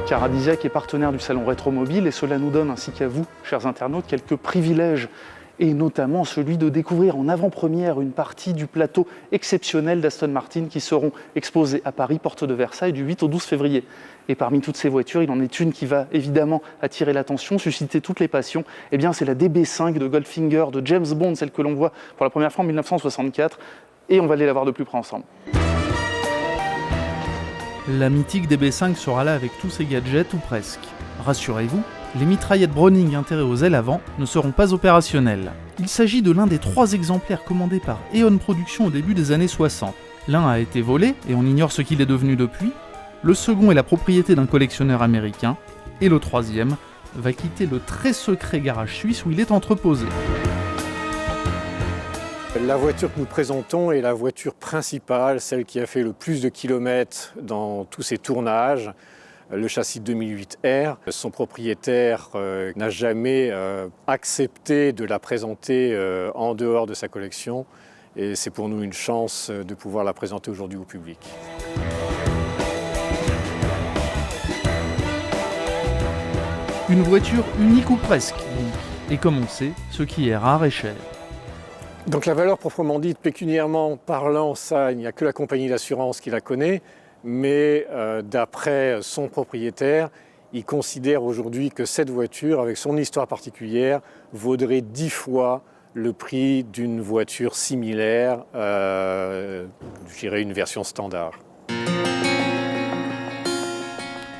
Caradisiac est partenaire du salon Rétromobile et cela nous donne, ainsi qu'à vous, chers internautes, quelques privilèges et notamment celui de découvrir en avant-première une partie du plateau exceptionnel d'Aston Martin qui seront exposés à Paris, porte de Versailles, du 8 au 12 février. Et parmi toutes ces voitures, il en est une qui va évidemment attirer l'attention, susciter toutes les passions. Eh bien, c'est la DB5 de Goldfinger, de James Bond, celle que l'on voit pour la première fois en 1964. Et on va aller la voir de plus près ensemble. La mythique DB5 sera là avec tous ses gadgets ou presque. Rassurez-vous, les mitraillettes Browning intégrées aux ailes avant ne seront pas opérationnelles. Il s'agit de l'un des 3 exemplaires commandés par Eon Productions au début des années 60. L'un a été volé et on ignore ce qu'il est devenu depuis. Le second est la propriété d'un collectionneur américain. Et le troisième va quitter le très secret garage suisse où il est entreposé. La voiture que nous présentons est la voiture principale, celle qui a fait le plus de kilomètres dans tous ses tournages, le châssis 2008R. Son propriétaire n'a jamais accepté de la présenter en dehors de sa collection et c'est pour nous une chance de pouvoir la présenter aujourd'hui au public. Une voiture unique ou presque, et comme on sait, ce qui est rare est cher. Donc la valeur proprement dite, pécuniairement parlant, ça, il n'y a que la compagnie d'assurance qui la connaît, mais d'après son propriétaire, il considère aujourd'hui que cette voiture, avec son histoire particulière, vaudrait 10 fois le prix d'une voiture similaire, je dirais une version standard.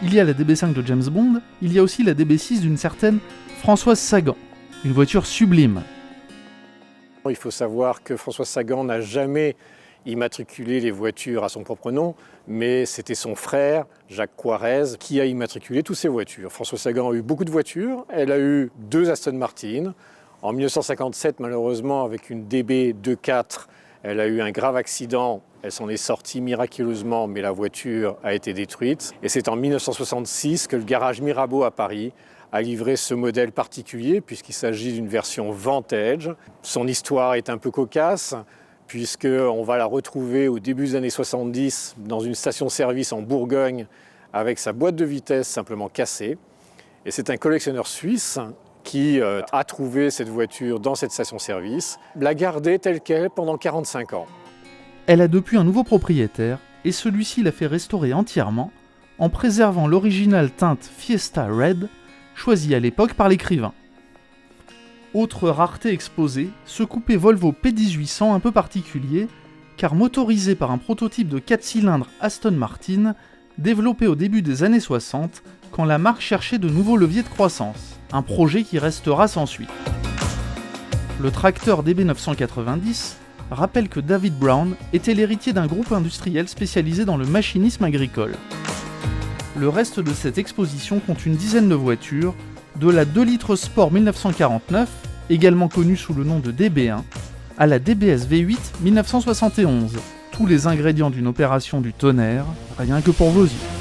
Il y a la DB5 de James Bond, il y a aussi la DB6 d'une certaine Françoise Sagan, une voiture sublime. Il faut savoir que Françoise Sagan n'a jamais immatriculé les voitures à son propre nom, mais c'était son frère, Jacques Coirez, qui a immatriculé toutes ses voitures. Françoise Sagan a eu beaucoup de voitures, elle a eu 2 Aston Martin. En 1957, malheureusement, avec une DB 2.4, elle a eu un grave accident, elle s'en est sortie miraculeusement, mais la voiture a été détruite. Et c'est en 1966 que le garage Mirabeau à Paris a livré ce modèle particulier, puisqu'il s'agit d'une version Vantage. Son histoire est un peu cocasse, puisqu'on va la retrouver au début des années 70 dans une station-service en Bourgogne, avec sa boîte de vitesse simplement cassée. Et c'est un collectionneur suisse qui a trouvé cette voiture dans cette station-service, l'a gardée telle qu'elle pendant 45 ans. Elle a depuis un nouveau propriétaire, et celui-ci l'a fait restaurer entièrement, en préservant l'originale teinte Fiesta Red, choisie à l'époque par l'écrivain. Autre rareté exposée, ce coupé Volvo P1800 un peu particulier, car motorisé par un prototype de 4 cylindres Aston Martin, développé au début des années 60, quand la marque cherchait de nouveaux leviers de croissance, un projet qui restera sans suite. Le tracteur DB990 rappelle que David Brown était l'héritier d'un groupe industriel spécialisé dans le machinisme agricole. Le reste de cette exposition compte une dizaine de voitures, de la 2 litres Sport 1949, également connue sous le nom de DB1, à la DBS V8 1971. Tous les ingrédients d'une opération du tonnerre, rien que pour vos yeux.